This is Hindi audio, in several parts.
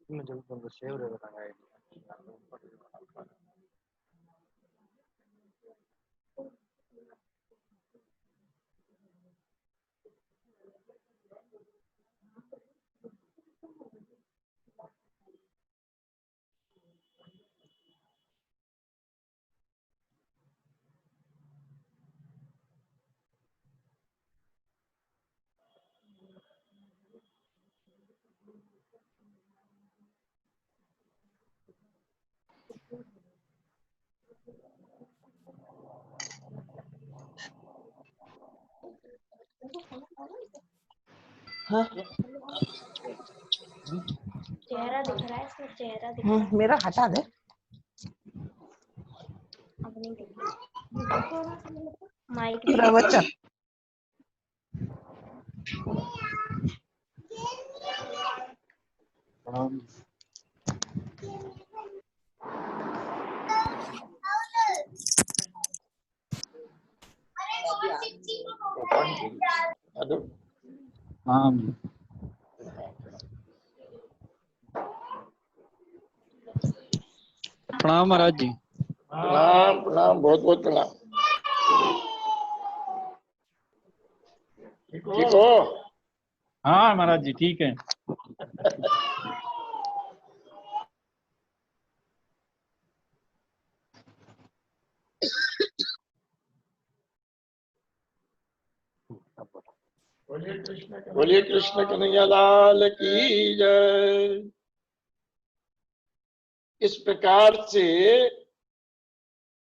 जब तुमको सेव रे बताएंगे हाँ चेहरा दिख रहा है इसमें, चेहरा दिख रहा है। मेरा हटा दे। अब नहीं दिख रहा। माइक प्रवचन हाँ प्रणाम महाराज जी। प्रणाम प्रणाम, बहुत बहुत प्रणाम। ठीक हो? हाँ महाराज जी ठीक है। बोलिए कृष्ण कन्हैया लाल की जय। इस प्रकार से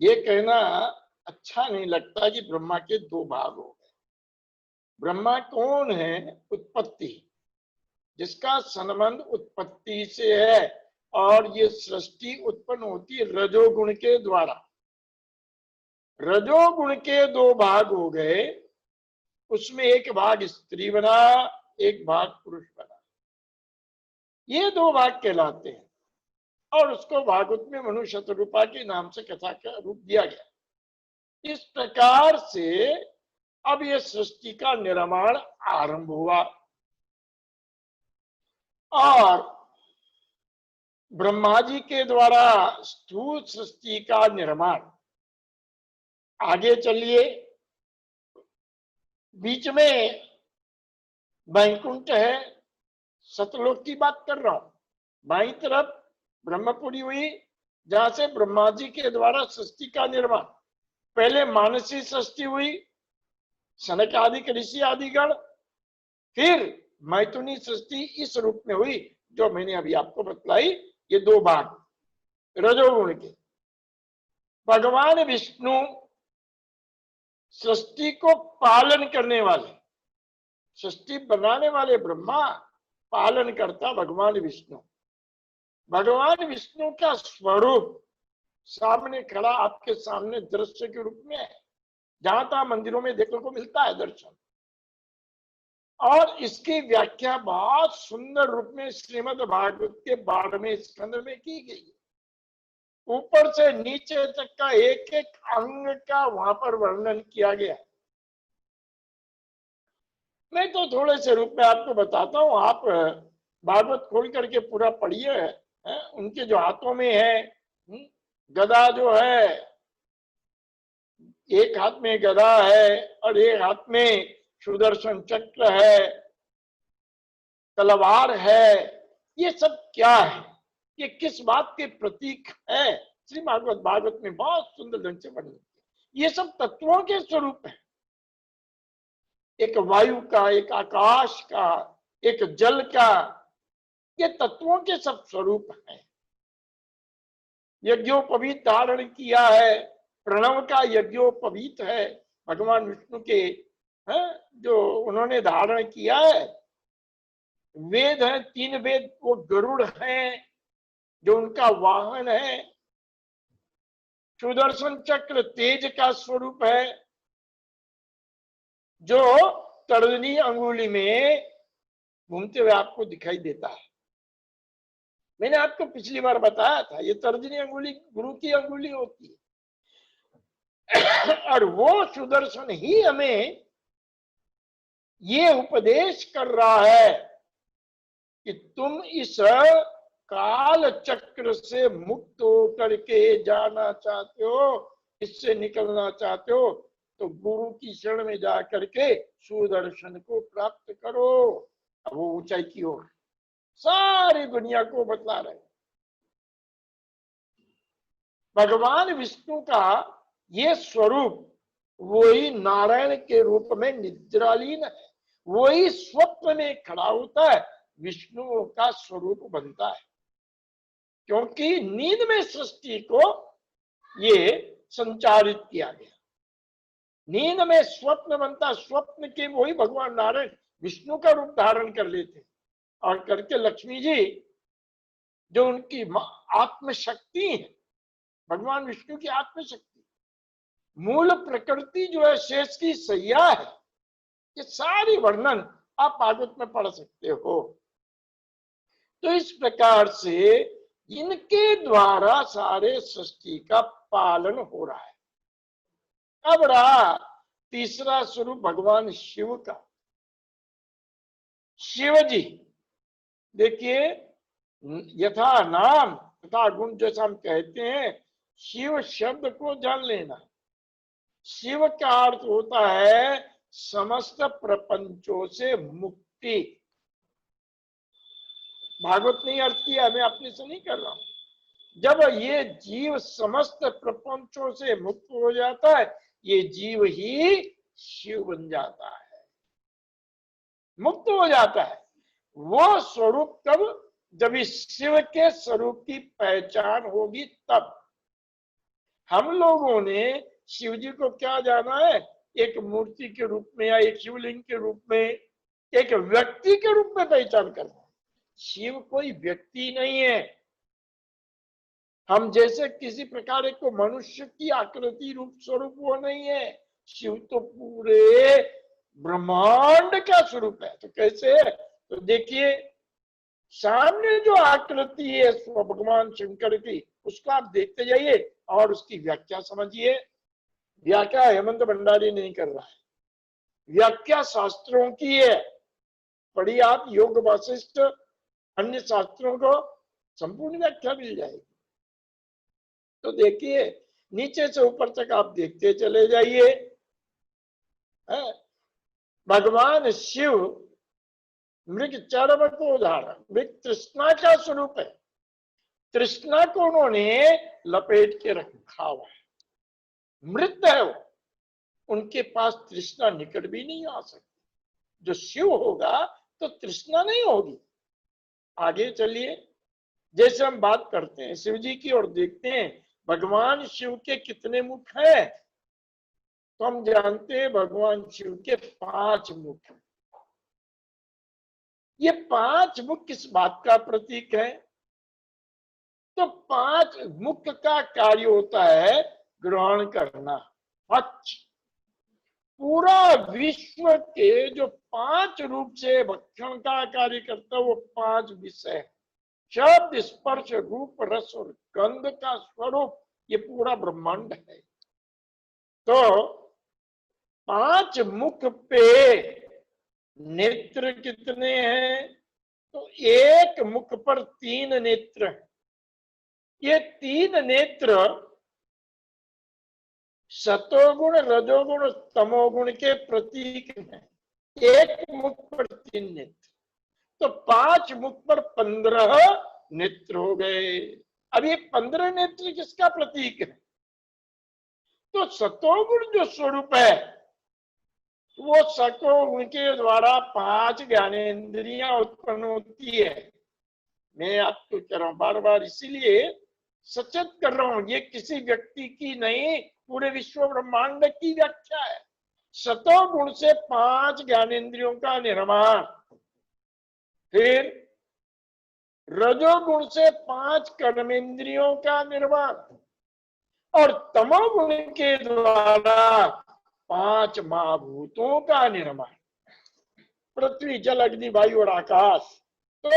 ये कहना अच्छा नहीं लगता कि ब्रह्मा के दो भाग हो गए। ब्रह्मा कौन है? उत्पत्ति, जिसका संबंध उत्पत्ति से है, और ये सृष्टि उत्पन्न होती है रजोगुण के द्वारा। रजोगुण के दो भाग हो गए, उसमें एक भाग स्त्री बना, एक भाग पुरुष बना। ये दो भाग कहलाते हैं, और उसको भागवत में मनु शतरूपा के नाम से कथा का रूप दिया गया। इस प्रकार से अब ये सृष्टि का निर्माण आरंभ हुआ, और ब्रह्मा जी के द्वारा स्थूल सृष्टि का निर्माण। आगे चलिए, बीच में वैकुंठ है, सतलोक की बात कर रहा हूं। बाई तरफ ब्रह्मपुरी हुई, जहां से ब्रह्मा जी के द्वारा सृष्टि का निर्माण। पहले मानसी सृष्टि हुई, सनक आदि ऋषि आदिगण, फिर मैथुनी सृष्टि इस रूप में हुई जो मैंने अभी आपको बतलाई। ये दो भाग रजोगुण के। भगवान विष्णु सृष्टि को पालन करने वाले, सृष्टि बनाने वाले ब्रह्मा, पालन करता भगवान विष्णु। भगवान विष्णु का स्वरूप सामने खड़ा आपके सामने दृश्य के रूप में है, जहां तहां मंदिरों में देखने को मिलता है दर्शन। और इसकी व्याख्या बहुत सुंदर रूप में श्रीमद् भागवत के 12वें स्कंद में की गई है। ऊपर से नीचे तक का एक एक अंग का वहां पर वर्णन किया गया है। मैं तो थोड़े से रूप में आपको बताता हूं, आप भागवत खोल करके पूरा पढ़िए। उनके जो हाथों में है गदा, जो है एक हाथ में गदा है और एक हाथ में सुदर्शन चक्र है, तलवार है। ये सब क्या है? ये किस बात के प्रतीक है? श्री भागवत में बहुत सुंदर ढंग से वर्णन किया। ये सब तत्वों के स्वरूप है, एक वायु का, एक आकाश का, एक जल का। ये तत्वों के सब स्वरूप हैं। यज्ञोपवीत धारण किया है, प्रणव का यज्ञोपवीत है भगवान विष्णु के, जो उन्होंने धारण किया है। वेद है, 3 वेद, वो गरुड़ हैं जो उनका वाहन है। सुदर्शन चक्र तेज का स्वरूप है, जो तर्जनी अंगुली में घूमते हुए आपको दिखाई देता है। मैंने आपको पिछली बार बताया था, ये तर्जनी अंगुली गुरु की अंगुली होती है। और वो सुदर्शन ही हमें ये उपदेश कर रहा है कि तुम इस काल चक्र से मुक्त होकर के जाना चाहते हो, इससे निकलना चाहते हो, तो गुरु की शरण में जा करके सुदर्शन को प्राप्त करो। अब वो ऊंचाई की ओर सारी दुनिया को बतला रहे। भगवान विष्णु का ये स्वरूप वही नारायण के रूप में निद्रालीन है, वही स्वप्न में खड़ा होता है, विष्णु का स्वरूप बनता है। क्योंकि नींद में सृष्टि को ये संचारित किया गया। नींद में स्वप्न बनता, स्वप्न के वही भगवान नारायण विष्णु का रूप धारण कर लेते और करके लक्ष्मी जी जो उनकी आत्मशक्ति है, भगवान विष्णु की आत्मशक्ति, मूल प्रकृति जो है, शेष की सैया है, ये सारी वर्णन आप भागवत में पढ़ सकते हो। तो इस प्रकार से इनके द्वारा सारे सृष्टि का पालन हो रहा है। अब रहा तीसरा स्वरूप भगवान शिव का। शिव जी देखिए, यथा नाम तथा गुण, जैसा हम कहते हैं, शिव शब्द को जान लेना। शिव का अर्थ होता है समस्त प्रपंचों से मुक्ति। भागवत नहीं अर्थ किया, मैं अपने से नहीं कर रहा हूं। जब ये जीव समस्त प्रपंचों से मुक्त हो जाता है, ये जीव ही शिव बन जाता है, मुक्त हो जाता है। वो स्वरूप तब, जब इस शिव के स्वरूप की पहचान होगी तब। हम लोगों ने शिव जी को क्या जाना है? एक मूर्ति के रूप में या एक शिवलिंग के रूप में, एक व्यक्ति के रूप में पहचान करना। शिव कोई व्यक्ति नहीं है। हम जैसे किसी प्रकार को मनुष्य की आकृति रूप स्वरूप वो नहीं है। शिव तो पूरे ब्रह्मांड का स्वरूप है। तो कैसे है? तो देखिए, सामने जो आकृति है भगवान शंकर की, उसको आप देखते जाइए और उसकी व्याख्या समझिए। व्याख्या हेमंत भंडारी नहीं कर रहा है, व्याख्या शास्त्रों की है। पढ़िए आप योग वासिष्ठ, अन्य शास्त्रों को संपूर्ण व्याख्या मिल जाएगी। तो देखिए, नीचे से ऊपर तक आप देखते चले जाइए। भगवान शिव मृग चरम को उदाहरण, मृग तृष्णा का स्वरूप है। तृष्णा को उन्होंने लपेट के रखा हुआ है, मृत है वो, उनके पास तृष्णा निकट भी नहीं आ सकती। जो शिव होगा तो तृष्णा नहीं होगी। आगे चलिए, जैसे हम बात करते हैं शिव जी की और देखते हैं भगवान शिव के कितने मुख हैं, तो हम जानते हैं भगवान शिव के 5 मुख। ये 5 मुख किस बात का प्रतीक है? तो 5 मुख का कार्य होता है ग्रहण करना। पूरा विश्व के जो 5 रूप से भक्षण का कार्य करता है, वो 5 विषय, शब्द स्पर्श रूप रस और गंध का स्वरूप, ये पूरा ब्रह्मांड है। तो 5 मुख पे नेत्र कितने हैं? तो एक मुख पर 3 नेत्र हैं। ये 3 नेत्र सतोगुण, रजोगुण, तमोगुण के प्रतीक हैं। एक मुख पर 3 नेत्र, तो 5 मुख पर 15 नेत्र हो गए। अब ये 15 नेत्र किसका प्रतीक है? तो सतोगुण जो स्वरूप है, वो सतोगुण के द्वारा 5 ज्ञानेंद्रियां उत्पन्न होती है। मैं आपको कह रहा हूं बार बार, इसीलिए सचेत कर रहा हूं, ये किसी व्यक्ति की नहीं, पूरे विश्व ब्रह्मांड की व्याख्या है। सतोगुण से 5 ज्ञानेंद्रियों का निर्माण, फिर रजोगुण से 5 कर्मेंद्रियों का निर्माण, और तमोगुण के द्वारा 5 महाभूतों का निर्माण, पृथ्वी, जल, अग्नि, वायु और आकाश। तो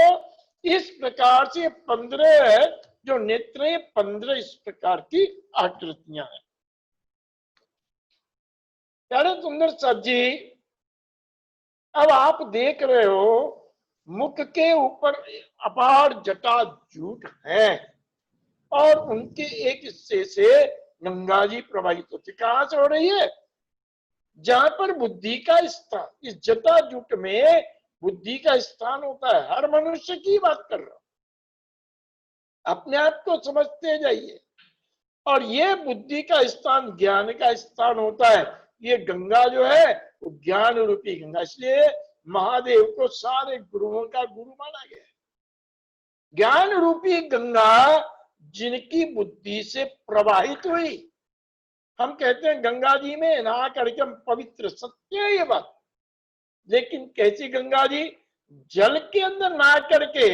इस प्रकार से 15 जो नेत्र, 15 इस प्रकार की आकृतियां हैं। प्यारे सुंदर साहब जी, अब आप देख रहे हो मुख के ऊपर अपार जटा जूट है और उनके एक हिस्से से गंगा जी प्रवाहित होती। कहां से हो रही है? जहां पर बुद्धि का स्थान, इस जटा जूट में बुद्धि का स्थान होता है। हर मनुष्य की बात कर रहा हूं, अपने आप को समझते जाइए। और ये बुद्धि का स्थान, ज्ञान का स्थान होता है। ये गंगा जो है वो ज्ञान रूपी गंगा, इसलिए महादेव को सारे गुरुओं का गुरु माना गया है। ज्ञान रूपी गंगा जिनकी बुद्धि से प्रवाहित हुई, हम कहते हैं गंगा जी में नहा करके हम पवित्र, सत्य है ये बात। लेकिन कैसी गंगा जी? जल के अंदर नहा करके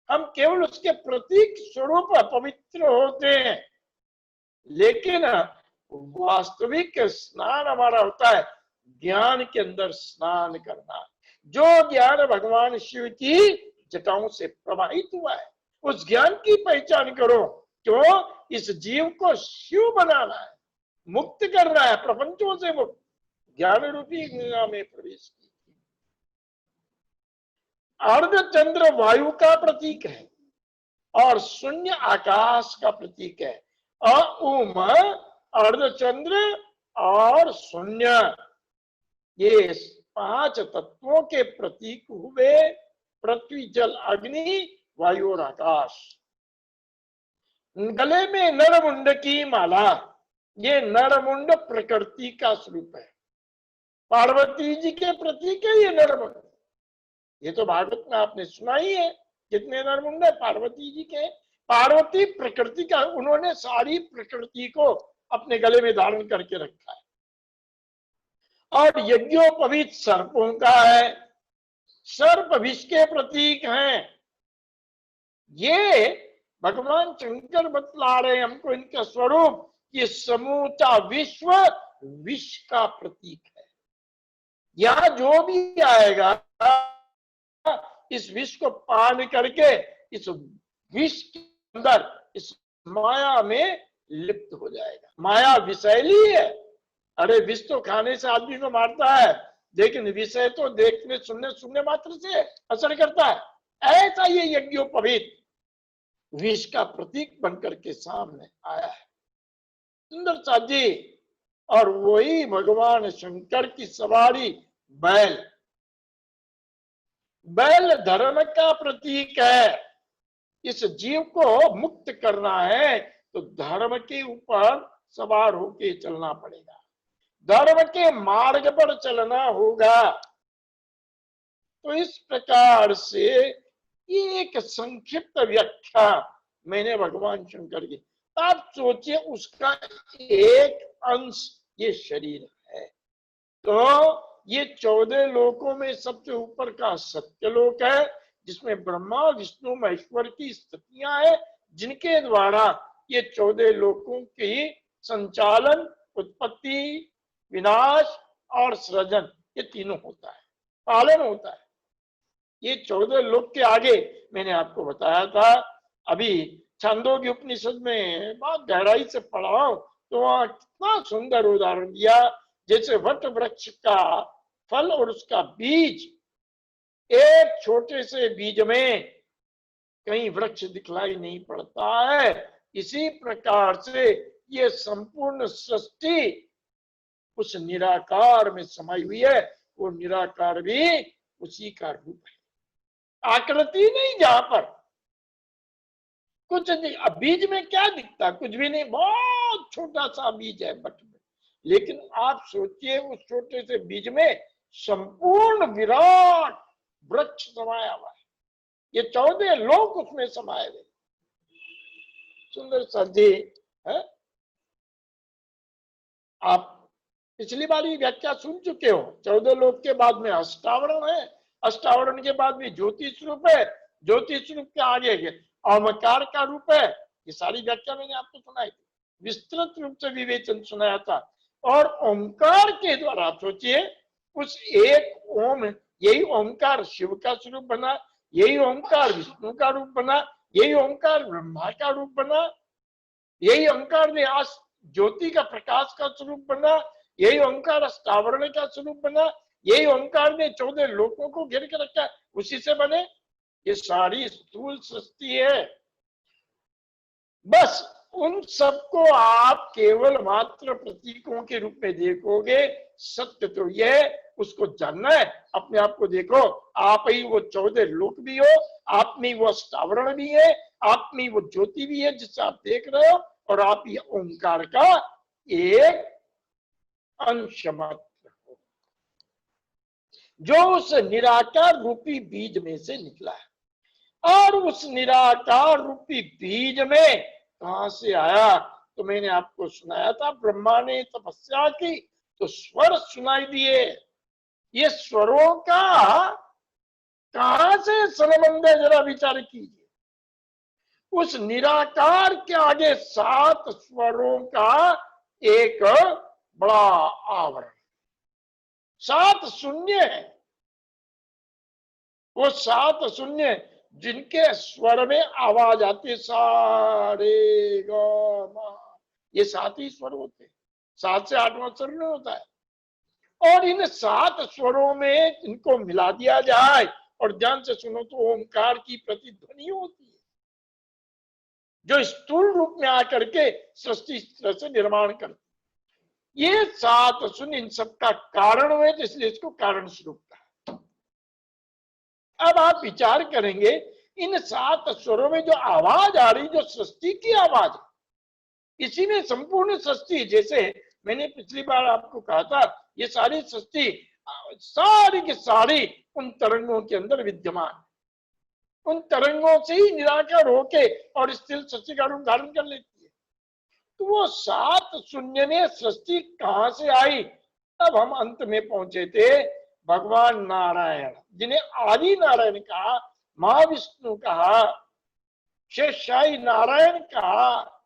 हम केवल उसके प्रतीक स्वरूप पवित्र होते हैं, लेकिन वास्तविक स्नान हमारा होता है ज्ञान के अंदर स्नान करना। जो ज्ञान भगवान शिव की जटाओं से प्रवाहित हुआ है, उस ज्ञान की पहचान करो। क्यों? इस जीव को शिव बनाना है, मुक्त करना है, प्रपंचों से मुक्त। ज्ञान रूपी गंगा में प्रवेश की। अर्धचंद्र वायु का प्रतीक है और शून्य आकाश का प्रतीक है। अउम, अर्धचंद्र और शून्य, ये 5 तत्वों के प्रतीक हुए पृथ्वी, जल, अग्नि, वायु और आकाश। गले में नरमुंड की माला, ये नरमुंड प्रकृति का स्वरूप है। पार्वती जी के प्रतीक है ये नरमुंड। ये तो भागवत में आपने सुना ही है, कितने नरमुंड है पार्वती जी के। पार्वती प्रकृति का, उन्होंने सारी प्रकृति को अपने गले में धारण करके रखा है। और यज्ञोपवीत सर्पों का है, सर्प विष के प्रतीक हैं। ये भगवान शंकर बतला रहे हैं हमको इनका स्वरूप। ये समूचा विश्व विष का प्रतीक है। यहां जो भी आएगा इस विष को पान करके इस विष के अंदर, इस माया में लिप्त हो जाएगा। माया विषैली है। अरे विष तो खाने से आदमी को मारता है, लेकिन विषय तो देखने सुनने मात्र से असर करता है। ऐसा ये यज्ञोपवीत विष का प्रतीक बनकर के सामने आया है। सुंदर सा जी। और वही भगवान शंकर की सवारी बैल, बैल धर्म का प्रतीक है। इस जीव को मुक्त करना है तो धर्म के ऊपर सवार होके चलना पड़ेगा, धर्म के मार्ग पर चलना होगा। तो इस प्रकार से ये एक संक्षिप्त व्याख्या मैंने भगवान शंकर की। आप सोचिए उसका एक अंश ये शरीर है। तो ये 14 लोकों में सबसे ऊपर का सत्यलोक है, जिसमें ब्रह्मा विष्णु महेश्वर की स्थितियां हैं, जिनके द्वारा ये 14 लोकों की संचालन, उत्पत्ति, विनाश और सृजन, ये तीनों होता है, पालन होता है। ये 14 लोक के आगे मैंने आपको बताया था, अभी छांदोग्य उपनिषद में बहुत गहराई से पढ़ा हूं, तो वहां कितना सुंदर उदाहरण दिया। जैसे वट वृक्ष का फल और उसका बीज, एक छोटे से बीज में कहीं वृक्ष दिखलाई नहीं पड़ता है। इसी प्रकार से ये संपूर्ण सृष्टि उस निराकार में समाई हुई है। वो निराकार भी उसी का रूप है, आकृति नहीं। जहां पर कुछ नहीं, अब बीज में क्या दिखता, कुछ भी नहीं, बहुत छोटा सा बीज है बट में। लेकिन आप सोचिए उस छोटे से बीज में संपूर्ण विराट वृक्ष समाया हुआ है। ये 14 लोक उसमें समाये हुए। सुंदर सजी है। आप पिछली बार ही व्याख्या सुन चुके हो। 14 लोक के बाद में अष्टावरण है, अष्टावरण के बाद में ज्योतिष रूप है, ज्योतिष रूप के आगे ओमकार का रूप है। ये सारी व्याख्या मैंने आपको सुनाई थी, विस्तृत रूप से विवेचन सुनाया था। और ओंकार के द्वारा सोचिए उस एक ओम, यही ओंकार शिव का स्वरूप बना, यही ओंकार विष्णु का रूप बना, यही ओंकार ब्रह्मा का रूप बना, यही ओंकार ने आज ज्योति का प्रकाश का स्वरूप बना, यही ओंकार अष्टावरण का स्वरूप बना, यही ओंकार ने 14 लोकों को घेर के रखा है, उसी से बने। ये सारी स्थूल सृष्टि है। बस उन सबको आप केवल मात्र प्रतीकों के रूप में देखोगे। सत्य तो यह है, उसको जानना है। अपने आप को देखो, आप ही वो 14 लोक भी हो, आप में वो अष्टावरण भी है, आप में वो ज्योति भी है जिससे आप देख रहे हो, और आप ये ओंकार का एक अंश मात्र हो, जो उस निराकार रूपी बीज में से निकला है। और उस निराकार रूपी बीज में कहां से आया? तो मैंने आपको सुनाया था, ब्रह्मा ने तपस्या की तो स्वर सुनाई दिए। ये स्वरों का कहां से संबंध है, जरा विचार कीजिए। उस निराकार के आगे 7 स्वरों का एक बड़ा आवरण, 7 शून्य है। वो 7 शून्य जिनके स्वर में आवाज आती, सारे ग म, ये 7 ही स्वर होते, 7 से 8वां स्वर नहीं होता है। और इन 7 स्वरों में इनको मिला दिया जाए और ध्यान से सुनो तो ओंकार की प्रतिध्वनि होती है, जो स्थूल रूप में आकर के सृष्टि इस तरह से निर्माण करती। ये 7 शून्य इन सबका कारण हुए, तो इसलिए इसको कारण स्वरूप कहा। अब आप विचार करेंगे, इन 7 स्वरों में जो आवाज आ रही, जो सृष्टि की आवाज, इसी में संपूर्ण सृष्टि, जैसे मैंने पिछली बार आपको कहा था, ये सारी सृष्टि सारी की सारी उन तरंगों के अंदर विद्यमान, उन तरंगों से ही निराकार होके और स्थिर सृष्टि का रूप धारण कर लेती है। तो वो 7 शून्य में सृष्टि कहां से आई? तब हम अंत में पहुंचे थे भगवान नारायण, जिन्हें आदि नारायण कहा, महाविष्णु कहा, शेषशाही नारायण कहा,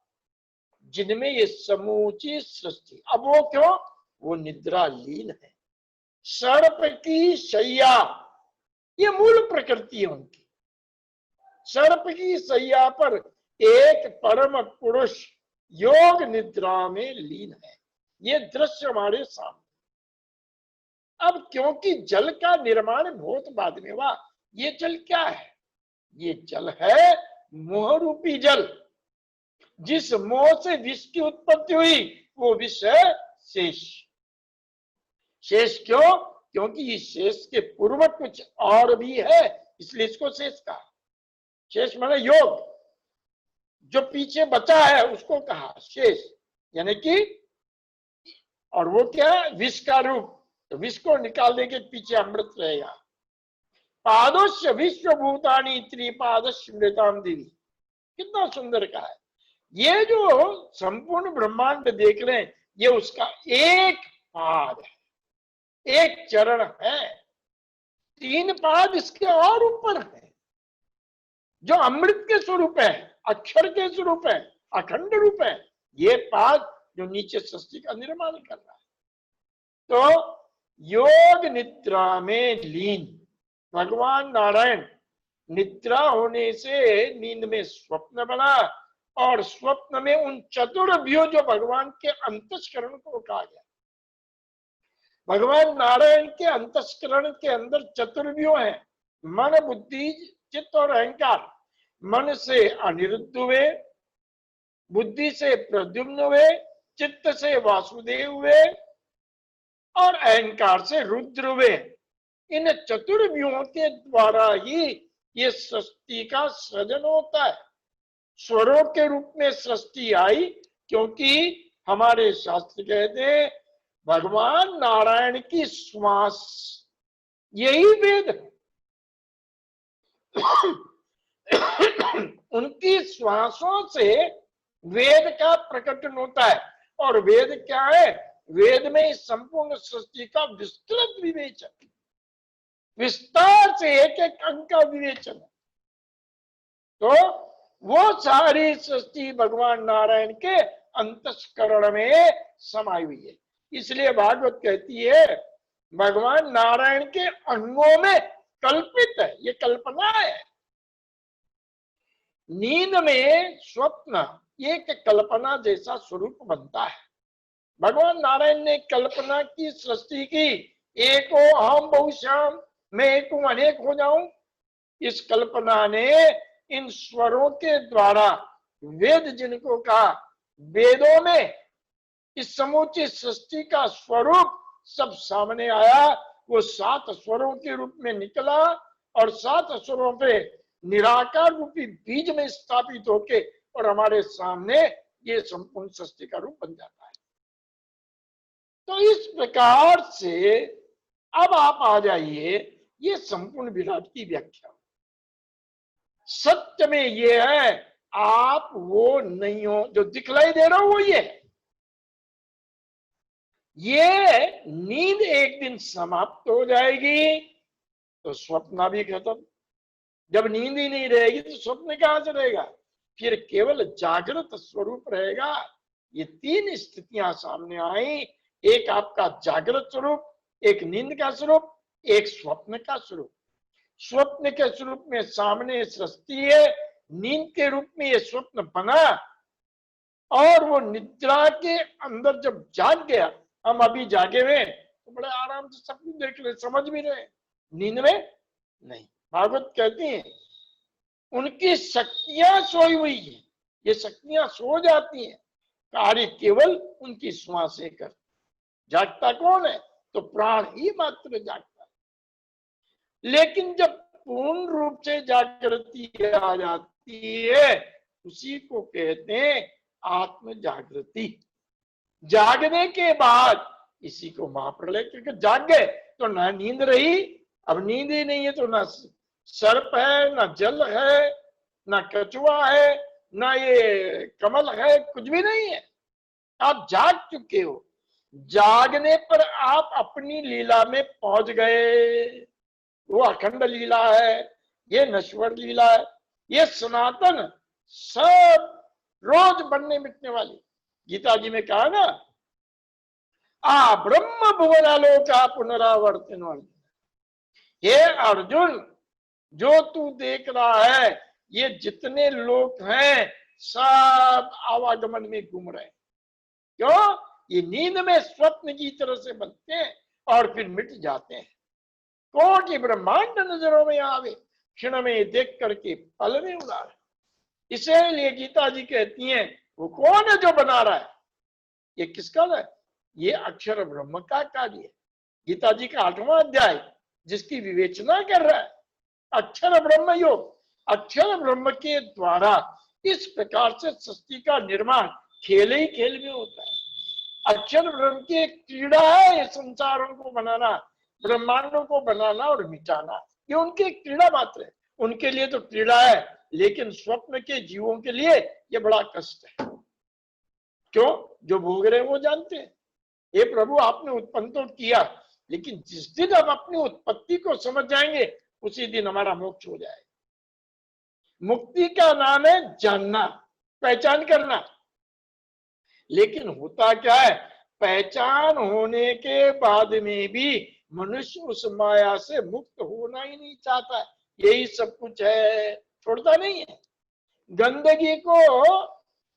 जिनमें ये समूची सृष्टि। अब वो क्यों? वो निद्रा लीन है। सर्प की शैया, ये मूल प्रकृति है उनकी। सर्प की शैया पर एक परम पुरुष योग निद्रा में लीन है। ये दृश्य हमारे सामने। अब क्योंकि जल का निर्माण बहुत बाद में हुआ, ये जल क्या है? ये जल है मोह रूपी जल। जिस मोह से विष की उत्पत्ति हुई, वो विष है शेष। शेष क्यों? क्योंकि इस शेष के पूर्व कुछ और भी है, इसलिए इसको शेष कहा। शेष माने योग, जो पीछे बचा है उसको कहा शेष, यानी कि, और वो क्या है? विष का रूप। तो विष को निकालने के पीछे अमृत रहेगा। पादोश्य विश्वभूतानि त्रिपादश्य मृताम देवी, कितना सुंदर कहा है। ये जो संपूर्ण ब्रह्मांड देख रहे हैं, ये उसका एक पाद है, एक चरण है। 3 पाद इसके और ऊपर है, जो अमृत के स्वरूप है, अक्षर के स्वरूप है, अखंड रूप है। ये पाद जो नीचे सृष्टि का निर्माण कर रहा है। तो योग निद्रा में लीन भगवान नारायण, निद्रा होने से नींद में स्वप्न बना, और स्वप्न में उन चतुर्व्यूह जो भगवान के अंतस्करण को कहा गया। भगवान नारायण के अंतस्करण के अंदर चतुर्व्यूह है, मन बुद्धि चित्त और अहंकार। मन से अनिरुद्ध हुए, बुद्धि से प्रद्युम्न हुए, चित्त से वासुदेव हुए, और अहंकार से रुद्र हुए। इन चतुर्व्यूहों के द्वारा ही ये सृष्टि का सृजन होता है। स्वरों के रूप में सृष्टि आई, क्योंकि हमारे शास्त्र कहते हैं भगवान नारायण की श्वास, यही वेद है। उनकी श्वासों से वेद का प्रकटन होता है। और वेद क्या है? वेद में इस संपूर्ण सृष्टि का विस्तृत विवेचन, विस्तार से एक एक अंग का विवेचन। तो वो सारी सृष्टि भगवान नारायण के अंतस्करण में समाई हुई है। इसलिए भागवत कहती है भगवान नारायण के अंगों में कल्पित है, ये कल्पना है। नींद में स्वप्न एक कल्पना जैसा स्वरूप बनता है। भगवान नारायण ने कल्पना की सृष्टि की, एको अहम बहुश्याम, मैं एक हूं अनेक हो जाऊं, इस कल्पना ने इन स्वरों के द्वारा वेद जिनको कहा, वेदों में इस समूची सृष्टि का स्वरूप सब सामने आया। वो 7 स्वरों के रूप में निकला और 7 स्वरों पे निराकार रूपी बीज में स्थापित होके और हमारे सामने ये संपूर्ण सृष्टि का रूप बन जाता है। तो इस प्रकार से अब आप आ जाइए, ये संपूर्ण विराट की व्याख्या। सत्य में ये है, आप वो नहीं हो जो दिखलाई दे रहा हो, वो ये है। ये नींद एक दिन समाप्त हो जाएगी तो स्वप्न भी खत्म। जब नींद ही नहीं रहेगी तो स्वप्न कहां से रहेगा? फिर केवल जागृत स्वरूप रहेगा। ये 3 स्थितियां सामने आई, एक आपका जागृत स्वरूप, एक नींद का स्वरूप, एक स्वप्न का स्वरूप। स्वप्न के स्वरूप में सामने सृष्टि है, नींद के रूप में ये स्वप्न बना और वो निद्रा के अंदर जब जाग गया, हम अभी जागे हुए तो बड़े आराम से सपने देख रहे, समझ भी रहे, नींद में नहीं। भागवत कहती है उनकी शक्तियां सोई हुई है, ये शक्तियां सो जाती हैं, कार्य केवल उनकी श्वासें कर। जागता कौन है? तो प्राण ही मात्र जागता है। लेकिन जब पूर्ण रूप से जागृति आ जाती है, उसी को कहते हैं आत्म जागृति। जागने के बाद इसी को महाप्रलय, क्योंकि जाग गए तो ना नींद रही, अब नींद ही नहीं है तो ना सर्प है, ना जल है, ना कछुआ है, ना ये कमल है, कुछ भी नहीं है। आप जाग चुके हो। जागने पर आप अपनी लीला में पहुंच गए। वो अखंड लीला है, ये नश्वर लीला है, ये सनातन, सब रोज बनने मिटने वाली। गीता जी में कहा ना, आ ब्रह्म भुवनालो का पुनरावर्तन। हे अर्जुन, जो तू देख रहा है ये जितने लोग हैं सब आवागमन में घूम रहे हैं। क्यों? ये नींद में स्वप्न की तरह से बनते हैं और फिर मिट जाते हैं। कोटि ब्रह्मांड नजरों में आवे, क्षण में देख करके पल में उड़ा। इसीलिए गीता जी कहती हैं वो कौन है जो बना रहा है? ये किसका है? ये अक्षर ब्रह्म का कार्य है। गीता जी का 8वां अध्याय जिसकी विवेचना कर रहा है, अक्षर ब्रह्म योग। अक्षर ब्रह्म के द्वारा इस प्रकार से सृष्टि का निर्माण खेल ही खेल में होता है। अक्षर ब्रह्म की एक क्रीड़ा है, ये संसारों को बनाना, ब्रह्मांडों को बनाना और मिटाना, ये उनकी क्रीड़ा मात्र है। उनके लिए तो क्रीड़ा है, लेकिन स्वप्न के जीवों के लिए ये बड़ा कष्ट है। क्यों? जो भोग रहे हैं वो जानते हैं। हे प्रभु, आपने उत्पन्न तो किया, लेकिन जिस दिन हम अपनी उत्पत्ति को समझ जाएंगे उसी दिन हमारा मोक्ष हो जाएगा। मुक्ति का नाम है जानना, पहचान करना। लेकिन होता क्या है, पहचान होने के बाद में भी मनुष्य उस माया से मुक्त होना ही नहीं चाहता। यही सब कुछ है, छोड़ता नहीं है। गंदगी को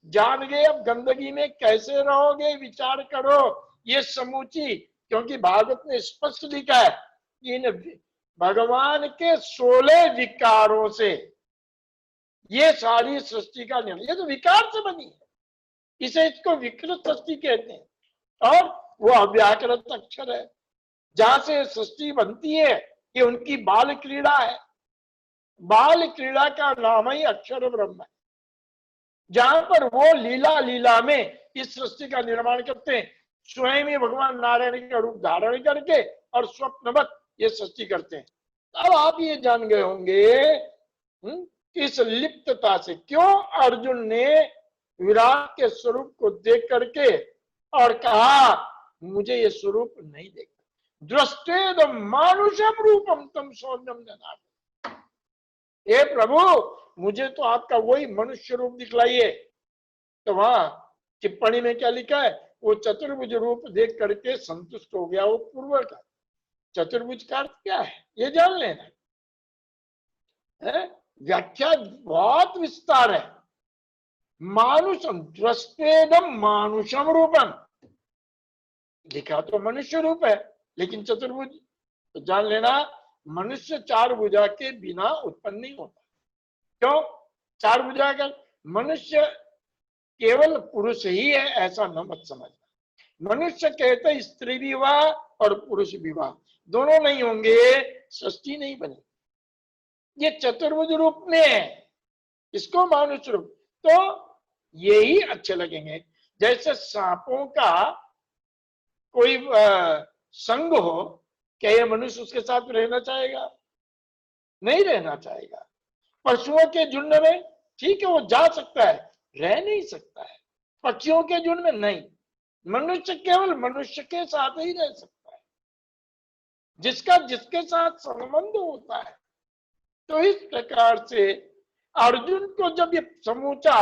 जान गए, अब गंदगी में कैसे रहोगे विचार करो। ये समूची, क्योंकि भागवत ने स्पष्ट लिखा है इन भगवान के 16 विकारों से ये सारी सृष्टि का निर्णय, ये तो विकार से बनी है, इसे इसको विकृत सृष्टि कहते हैं। और वो अव्याकृत अक्षर है, जहां से सृष्टि बनती है, ये उनकी बाल क्रीड़ा है। बाल क्रीड़ा का नाम ही अक्षर ब्रह्म है, जहां पर वो लीला लीला में इस सृष्टि का निर्माण करते हैं। स्वयं ही भगवान नारायण का रूप धारण करके और स्वप्नवत ये सृष्टि करते हैं। अब आप ये जान गए होंगे इस लिप्तता से क्यों अर्जुन ने विराट के स्वरूप को देख करके और कहा मुझे ये स्वरूप नहीं देखा। दृष्टेदम मानुषम रूपम तम सौम्यम जनार्दन। हे प्रभु, मुझे तो आपका वही मनुष्य रूप दिखलाइए। तो वहां टिप्पणी में क्या लिखा है, वो चतुर्भुज रूप देख करके संतुष्ट हो गया। वो पूर्व का चतुर्भुज का अर्थ क्या है ये जान लेना है। व्याख्या बहुत विस्तार है। मानुषम दृष्टेदम मानुषम रूपम, लिखा तो मनुष्य रूप है, लेकिन चतुर्भुज तो जान लेना मनुष्य चार भुजा के बिना उत्पन्न नहीं होता। क्यों चार भुजा का? मनुष्य केवल पुरुष ही है ऐसा न मत समझना। मनुष्य कहते स्त्री विवाह और पुरुष विवाह दोनों नहीं होंगे, सृष्टि नहीं बनी। ये चतुर्भुज रूप में है, इसको मानुष रूप, तो यही अच्छे लगेंगे। जैसे सांपों का कोई संग हो, क्या ये मनुष्य उसके साथ रहना चाहेगा? नहीं रहना चाहेगा। पशुओं के झुंड में ठीक है वो जा सकता है, रह नहीं सकता है। पक्षियों के झुंड में नहीं। मनुष्य केवल मनुष्य के साथ ही रह सकता है, जिसका जिसके साथ संबंध होता है। तो इस प्रकार से अर्जुन को जब ये समूचा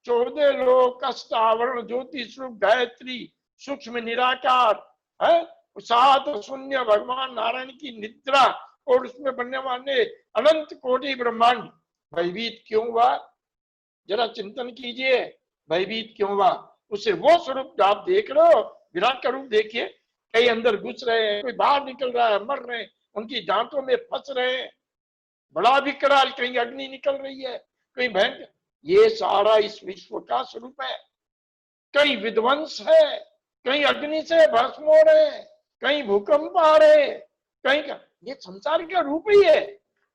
14 लोक कष्ट आवरण ज्योति स्वरूप गायत्री सूक्ष्म निराकार है, सात शून्य भगवान नारायण की निद्रा और उसमें बनने वाले अनंत कोटि ब्रह्मांड भयभीत क्यों हुआ? जरा चिंतन कीजिए, भयभीत क्यों हुआ? उसे वो स्वरूप आप देख रहे हो, विराट का रूप देखिए। कई अंदर घुस रहे हैं, कोई बाहर निकल रहा है, मर रहे हैं, उनकी दांतों में फंस रहे हैं, बड़ा विकराल, कहीं अग्नि निकल रही है, कहीं भयंकर। ये सारा इस विश्व का स्वरूप है। कहीं विध्वंस है, कहीं अग्नि से भस्म हो रहे हैं, कहीं भूकंप आ रहे, कहीं का, ये संसार का रूप ही है।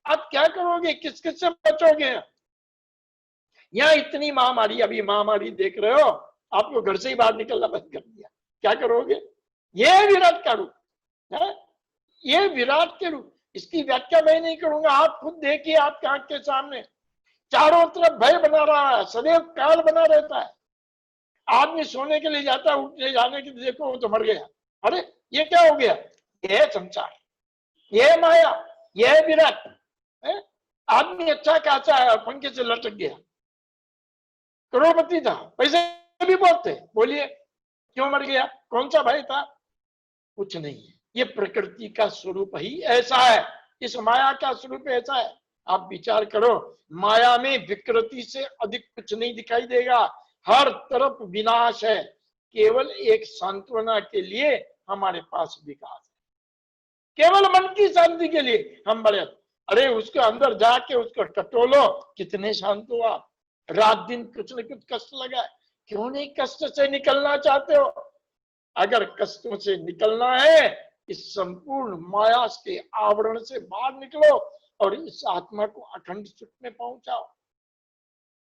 आप क्या करोगे? किस किस से बचोगे? यहाँ इतनी महामारी, अभी महामारी देख रहे हो, आपको घर से ही बाहर निकलना बंद कर दिया, क्या करोगे? ये विराट का रूप है, ये विराट के रूप। इसकी व्याख्या मैं नहीं करूंगा, आप खुद देखिए आपके आंख के सामने। चारों तरफ भय बना रहा है, सदैव काल बना रहता है। आदमी सोने के लिए जाता है, उठने जाने के लिए देखो वो तो मर गया। अरे ये क्या हो गया? ये संसार, ये माया, ये विराट है। आदमी अच्छा खासा है, पंखे से लटक गया, करोड़पति था, पैसे भी बहुत थे, बोलिए क्यों मर गया? कौन सा भय था? कुछ नहीं है। ये प्रकृति का स्वरूप ही ऐसा है, इस माया का स्वरूप ऐसा है। आप विचार करो, माया में विकृति से अधिक कुछ नहीं दिखाई देगा, हर तरफ विनाश है। केवल एक सांत्वना के लिए हमारे पास विकास है, केवल मन की शांति के लिए हम बड़े। अरे उसके अंदर जाके उसको टटोलो, कितने शांत हो आप। रात दिन कुछ न कुछ कष्ट लगा है, क्यों नहीं कष्ट से निकलना चाहते हो? अगर कष्टों से निकलना है, इस संपूर्ण माया के आवरण से बाहर निकलो और इस आत्मा को अखंड सुख में पहुंचाओ।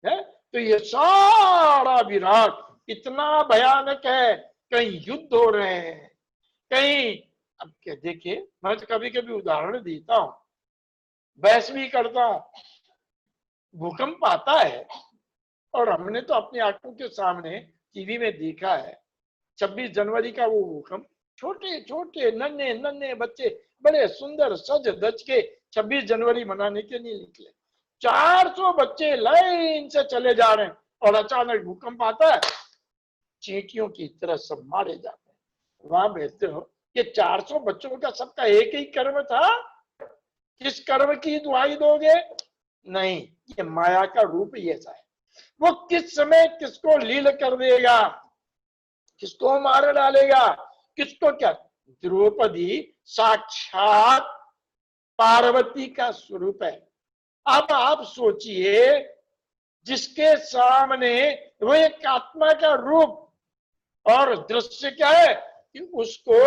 है तो ये सारा विराट इतना भयानक है। कहीं युद्ध हो रहे हैं, कहीं, अब क्या देखिए, मैं तो कभी कभी उदाहरण देता हूं, बहस भी करता हूं। भूकंप आता है और हमने तो अपनी आंखों के सामने टीवी में देखा है, 26 जनवरी का वो भूकंप, छोटे छोटे नन्हे नन्हे बच्चे बड़े सुंदर सज धज के 26 जनवरी मनाने के लिए निकले। 400 बच्चे लाइन से चले जा रहे हैं और अचानक भूकंप आता है, चींटियों की तरह सब मारे जाते हैं। वहां बैठते हो, ये 400 बच्चों का सबका एक ही कर्म था, किस कर्म की दुआई दोगे? नहीं, ये माया का रूप ही ऐसा है। वो किस समय किसको लील कर देगा, किसको मार डालेगा, किसको क्या। द्रौपदी साक्षात पार्वती का स्वरूप है। अब आप सोचिए, जिसके सामने वो एक आत्मा का रूप, और दृश्य क्या है कि उसको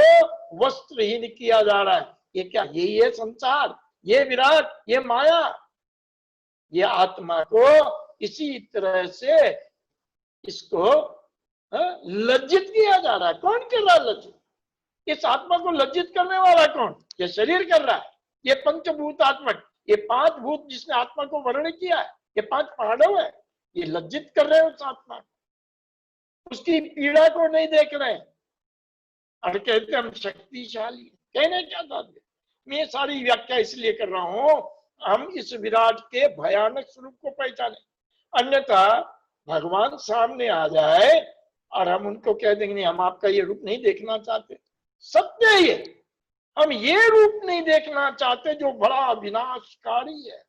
वस्त्रहीन किया जा रहा है। ये क्या? यही है संसार, ये विराट, ये माया। ये आत्मा को इसी तरह से इसको लज्जित किया जा रहा है। कौन कर रहा है लज्जित? इस आत्मा को लज्जित करने वाला कौन? ये शरीर कर रहा है, ये पंचभूतात्मक, ये 5 भूत जिसने आत्मा को वर्ण किया है, ये 5 पांडव है, ये लज्जित कर रहे हैं उस आत्मा को, उसकी पीड़ा को नहीं देख रहे हैं और कहते हम शक्तिशाली। कहने क्या चाहते? मैं सारी व्याख्या इसलिए कर रहा हूं, हम इस विराट के भयानक स्वरूप को पहचाने। अन्यथा भगवान सामने आ जाए और हम उनको कह देंगे नहीं, हम आपका ये रूप नहीं देखना चाहते। सत्य ये, हम ये रूप नहीं देखना चाहते जो बड़ा विनाशकारी है,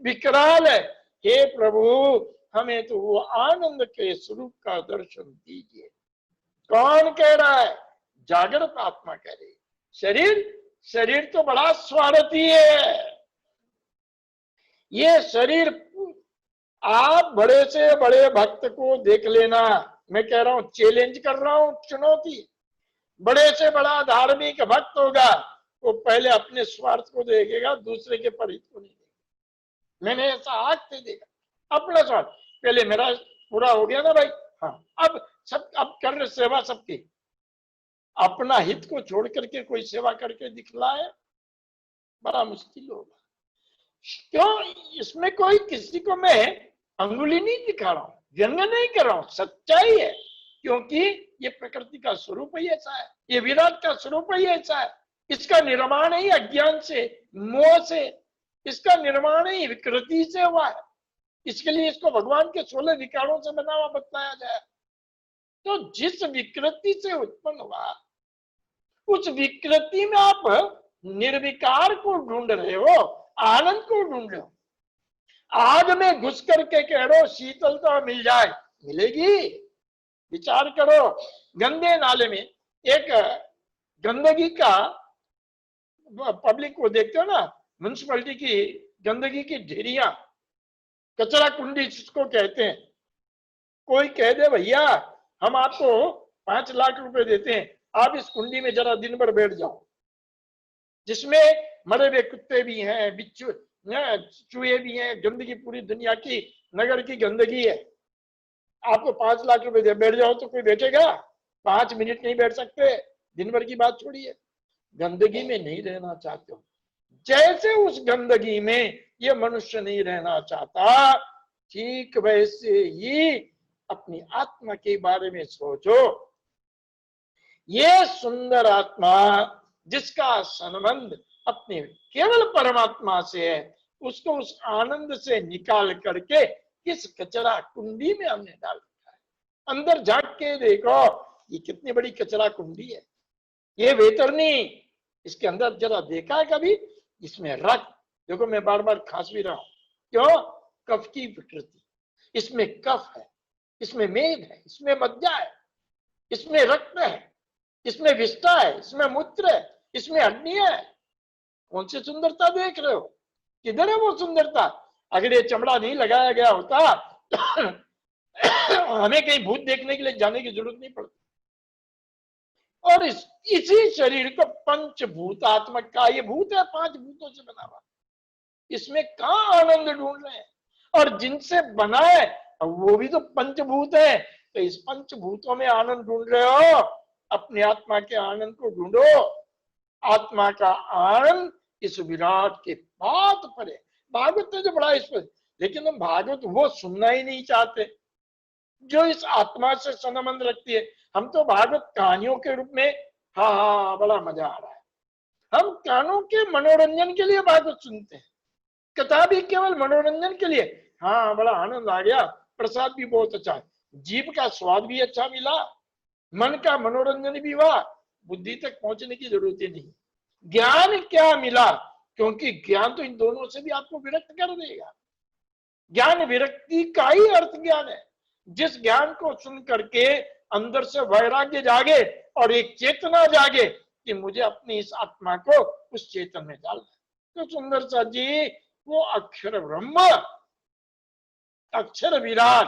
विकराल है। हे प्रभु, हमें तो वो आनंद के स्वरूप का दर्शन दीजिए। कौन कह रहा है? जागृत आत्मा कह रही है, शरीर शरीर तो बड़ा स्वार्थी है। ये शरीर, आप बड़े से बड़े भक्त को देख लेना, मैं कह रहा हूं, चैलेंज कर रहा हूं, चुनौती। बड़े से बड़ा धार्मिक भक्त होगा, वो पहले अपने स्वार्थ को देखेगा, दूसरे के परिहित को नहीं देखेगा। मैंने ऐसा आग से देखा, अपना स्वार्थ, पहले मेरा पूरा हो गया ना भाई, हाँ अब कर रहे सेवा सबकी, अपना हित को छोड़ करके कोई सेवा करके दिखलाए, बड़ा मुश्किल होगा। क्यों? इसमें कोई किसी को मैं अंगुली नहीं दिखा रहा हूं, व्यंग नहीं कर रहा हूं, सच्चाई है। क्योंकि ये प्रकृति का स्वरूप ही ऐसा है, ये विराट का स्वरूप ही ऐसा है। इसका निर्माण ही अज्ञान से, मोह से, इसका निर्माण ही विकृति से हुआ है। इसके लिए इसको भगवान के 16 विकारों से बना हुआ बताया जाए। तो जिस विकृति से उत्पन्न हुआ, उस विकृति में आप निर्विकार को ढूंढ रहे हो, आनंद को ढूंढ रहे हो। आग में घुस करके कह रहे हो शीतलता मिल जाए, मिलेगी? विचार करो, गंदे नाले में एक गंदगी का, पब्लिक को देखते हो ना, म्युनिसिपैलिटी की गंदगी की ढेरियां, कचरा कुंडी जिसको कहते हैं। कोई कह दे भैया हम आपको 5 लाख रुपए देते हैं, आप इस कुंडी में जरा दिन भर बैठ जाओ, जिसमें मरे हुए कुत्ते भी हैं, बिच्छू, चूहे भी हैं, गंदगी पूरी दुनिया की नगर की गंदगी है। आपको 5 लाख रुपए दे, बैठ जाओ, तो कोई बैठेगा? 5 मिनट नहीं बैठ सकते, दिन भर की बात छोड़िए। गंदगी में नहीं रहना चाहते हो, जैसे उस गंदगी में ये मनुष्य नहीं रहना चाहता, ठीक वैसे ही अपनी आत्मा के बारे में सोचो। ये सुंदर आत्मा जिसका संबंध अपने केवल परमात्मा से है, उसको उस आनंद से निकाल करके किस कचरा कुंडी में हमने डाल रखा है। अंदर झांक के देखो, ये कितनी बड़ी कचरा कुंडी है, ये वेतरनी, इसके अंदर जरा देखा है कभी? इसमें रक्त, देखो मैं बार बार खांस भी रहा हूं, क्यों? कफ की विकृति, इसमें कफ है, इसमें मेद है, इसमें मज्जा है, इसमें रक्त है, इसमें विष्ठा है, इसमें मूत्र है, इसमें हड्डी है। कौन सी सुंदरता देख रहे हो? किधर है वो सुंदरता? अगर ये चमड़ा नहीं लगाया गया होता तो हमें कहीं भूत देखने के लिए जाने की जरूरत नहीं पड़ती। और इसी शरीर को पंचभूतात्मक का, ये भूत है 5 भूतों से बना हुआ, इसमें कहां आनंद ढूंढ रहे हैं? और जिनसे बना है वो भी तो पंचभूत है, तो इस पंचभूतों में आनंद ढूंढ रहे हो, अपने आत्मा के आनंद को ढूंढो। आत्मा का आनंद इस विराट के बहुत परे। भागवत ने जो बड़ा इस पर, लेकिन हम भागवत वो सुनना ही नहीं चाहते जो इस आत्मा से संबंध रखती है। हम तो भागवत कहानियों के रूप में, हाँ हाँ बड़ा मजा आ रहा है, हम कानों के मनोरंजन के लिए भागवत सुनते हैं, कथा भी केवल मनोरंजन के लिए, हाँ बड़ा आनंद आ गया, प्रसाद भी बहुत अच्छा है, जीभ का स्वाद भी अच्छा मिला, मन का मनोरंजन भी हुआ, बुद्धि तक पहुंचने की जरूरत ही नहीं। ज्ञान क्या मिला? क्योंकि ज्ञान तो इन दोनों से भी आपको विरक्त कर देगा। ज्ञान विरक्ति का ही अर्थ ज्ञान है। जिस ज्ञान को सुन करके अंदर से वैराग्य जागे और एक चेतना जागे कि मुझे अपनी इस आत्मा को उस चेतन में डालना है। तो सुंदर सा जी वो अक्षर ब्रह्म, अक्षर विराट,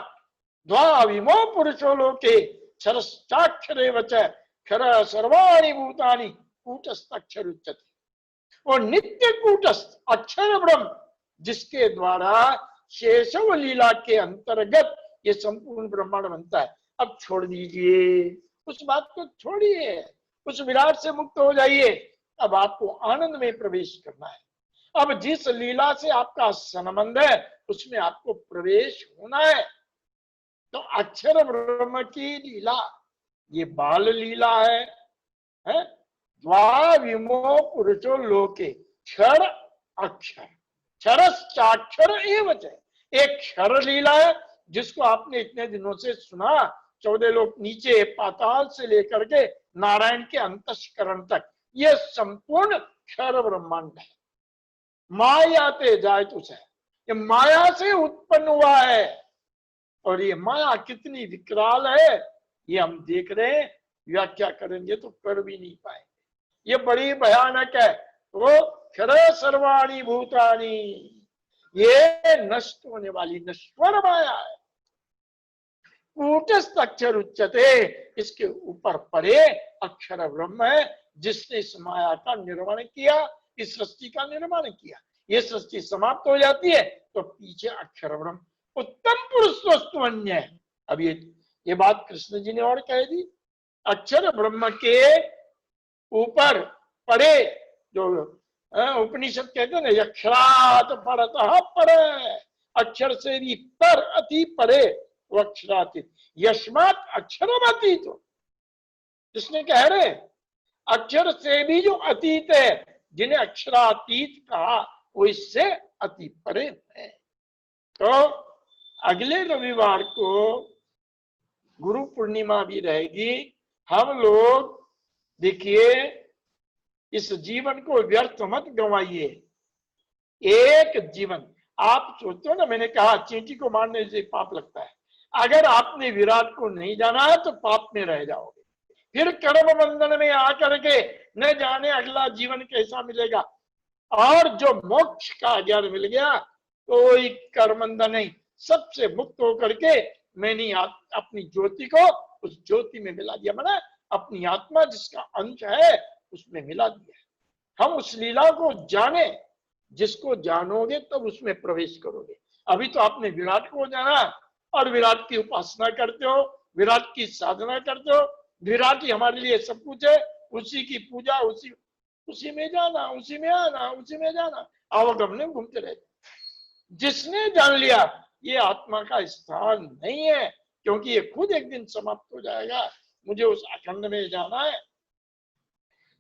द्वाविमो पुरुषो लोके क्षरश्चाक्षरे वच क्षर सर्वाणि भूतानि कूटस्थ अक्षर उच्यते। और नित्य कूटस्थ अक्षर ब्रह्म जिसके द्वारा शेषव लीला के अंतर्गत ये संपूर्ण ब्रह्मांड बनता है। अब छोड़ दीजिए उस बात को, छोड़िए, उस विराट से मुक्त हो जाइए। अब आपको आनंद में प्रवेश करना है। अब जिस लीला से आपका संबंध है उसमें आपको प्रवेश होना है। तो अक्षर ब्रह्म की लीला ये बाल लीला है, द्वाविमो पुरुषो लोके क्षर अक्षर, क्षरश्चाक्षर एवच, एक क्षर लीला है जिसको आपने इतने दिनों से सुना। 14 लोग नीचे पाताल से लेकर के नारायण के अंतस्करण तक ये संपूर्ण क्षर ब्रह्मांड है। माया ते जाए तुझे, ये माया से उत्पन्न हुआ है। और ये माया कितनी विकराल है ये हम देख रहे हैं। व्याख्या करेंगे तो कर भी नहीं पाएंगे। ये बड़ी भयानक है। तो क्षर सर्वाणी भूतानी, ये नष्ट होने वाली नश्वर माया है। कूटस्थ अक्षर उच्चते, इसके ऊपर परे अक्षर ब्रह्म है, जिसने इस माया का निर्माण किया, इस सृष्टि का निर्माण किया। ये सृष्टि समाप्त हो जाती है तो पीछे अक्षर ब्रह्म उत्तम पुरुष वस्तु अन्य है। अब ये बात कृष्ण जी ने और कह दी। अक्षर ब्रह्म के ऊपर परे जो उपनिषद कहते हैं ना, यक्षरात परतः पर, अक्षर से भी पर अति परे वो अक्षरातीत, यस्मात् अक्षरम अतीत, जिसने कह रहे अक्षर से भी जो अतीत है, जिन्हें अक्षरातीत कहा, वो इससे अति परे है। तो अगले रविवार को गुरु पूर्णिमा भी रहेगी। हम लोग देखिए, इस जीवन को व्यर्थ मत गंवाइए। एक जीवन, आप सोचते हो ना, मैंने कहा चींटी को मारने से पाप लगता है। अगर आपने विराट को नहीं जाना तो पाप में रह जाओगे, फिर कर्म बंधन में आकर के न जाने अगला जीवन कैसा मिलेगा। और जो मोक्ष का ज्ञान मिल गया, कोई कर्म बंधन नहीं, सबसे मुक्त होकर के मैंने अपनी ज्योति को उस ज्योति में मिला दिया। मैंने अपनी आत्मा जिसका अंश है उसमें मिला दिया। हम उस लीला को जाने, जिसको जानोगे तब उसमें प्रवेश करोगे। अभी तो आपने विराट को जाना और विराट की उपासना करते हो, विराट की साधना करते हो, विराट ही हमारे लिए सब कुछ है, उसी की पूजा, उसी में जाना, उसी में आना, उसी में जाना, आवागमन में घूमते रहते। जिसने जान लिया ये आत्मा का स्थान नहीं है, क्योंकि ये खुद एक दिन समाप्त हो जाएगा, मुझे उस अखंड में जाना है।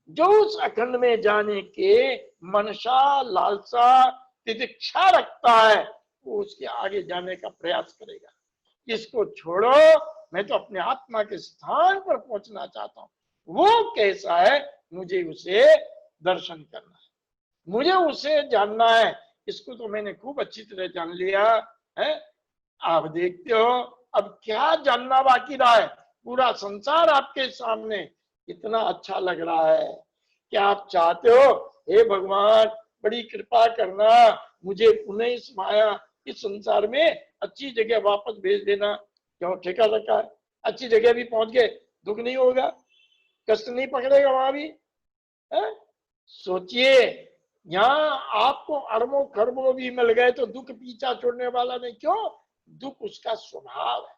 जो उस अखंड में जाने के मनसा, लालसा, तितिक्षा रखता है, वो उसके आगे जाने का प्रयास करेगा। इसको छोड़ो, मैं तो अपने आत्मा के स्थान पर पहुंचना चाहता हूँ, वो कैसा है मुझे उसे दर्शन करना है, मुझे उसे जानना है। इसको तो मैंने खूब अच्छी तरह जान लिया है। आप देखते हो अब क्या जानना बाकी रहा है। पूरा संसार आपके सामने इतना अच्छा लग रहा है। क्या आप चाहते हो, हे भगवान बड़ी कृपा करना, मुझे पुनः इस माया, इस संसार में अच्छी जगह वापस भेज देना। क्यों ठेका रखा है, अच्छी जगह भी पहुंच गए, दुख नहीं होगा, कष्ट नहीं पकड़ेगा वहां भी। सोचिए, यहाँ आपको अरबों खरबों भी मिल गए तो दुख पीछा छोड़ने वाला नहीं। क्यों? दुख उसका स्वभाव है।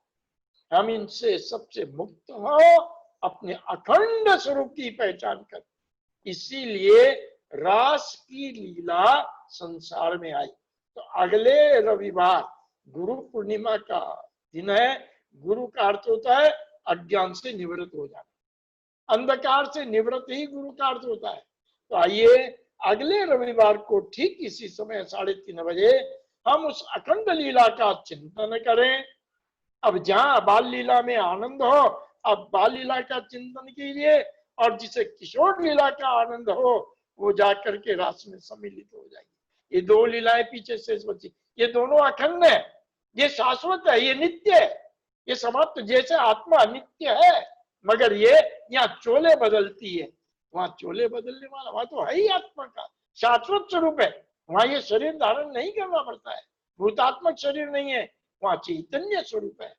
हम इनसे सबसे मुक्त हो अपने अखंड स्वरूप की पहचान कर। इसीलिए रास की लीला संसार में आई। तो अगले रविवार गुरु पूर्णिमा का दिन है। गुरु का अर्थ होता है अज्ञान से निवृत्त हो जाना, अंधकार से निवृत्त ही गुरु का अर्थ होता है। तो आइए अगले रविवार को ठीक इसी समय 3:30 बजे हम उस अखंड लीला का चिंतन करें। अब जहां बाल लीला में आनंद हो, अब बाल लीला का चिंतन कीजिए, और जिसे किशोर लीला का आनंद हो वो जाकर के रास में सम्मिलित हो जाएगी। ये दो लीलाएं पीछे शेष बची, ये दोनों अखंड है, ये शाश्वत है, ये नित्य है, ये समाप्त। जैसे आत्मा नित्य है, मगर ये यहाँ चोले बदलती है, वहां चोले बदलने वाला, वहां तो है ही आत्मा का शाश्वत स्वरूप है। वहां ये शरीर धारण नहीं करना पड़ता है, भूतात्मक शरीर नहीं है, वहां चैतन्य स्वरूप है।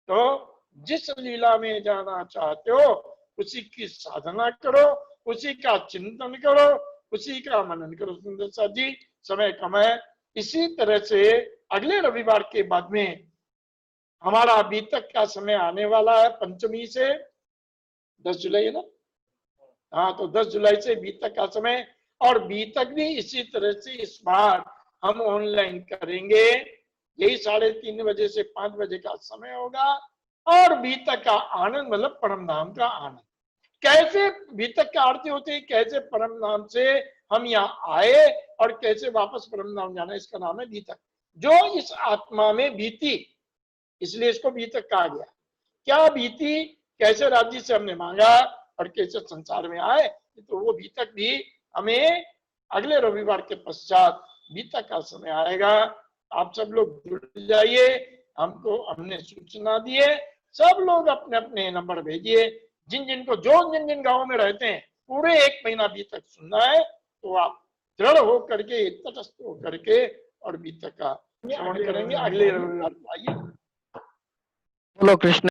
तो जिस लीला में जाना चाहते हो उसी की साधना करो, उसी का चिंतन करो, उसी का मनन करो। सुंदर सा जी, समय कम है। इसी तरह से अगले रविवार के बाद में हमारा बीतक का समय आने वाला है, पंचमी से 10 जुलाई है ना। हाँ, तो 10 जुलाई से बीतक का समय, और बीतक भी इसी तरह से इस बार हम ऑनलाइन करेंगे। यही 3:30 बजे से 5 बजे का समय होगा। और बीतक का आनंद मतलब परम धाम का आनंद। कैसे बीतक का आरती होती है, कैसे परम धाम से हम यहाँ आए और कैसे वापस परम धाम जाना, इसका नाम है बीतक। जो इस आत्मा में बीती, इसलिए इसको बीतक कहा गया। क्या बीती, कैसे राज्य से हमने मांगा और कैसे संसार में आए, तो वो बीतक भी हमें अगले रविवार के पश्चात बीतक का समय आएगा। आप सब लोग जुड़ जाइए, हमको हमने सूचना दी है, सब लोग अपने अपने नंबर भेजिए। जिन जिन गांव में रहते हैं पूरे 1 महीना अभी तक सुनना है, तो आप दृढ़ होकर के, तटस्थ होकर के और अभी तक का श्रवण करेंगे। अगले रविवार आइए। बोलो कृष्ण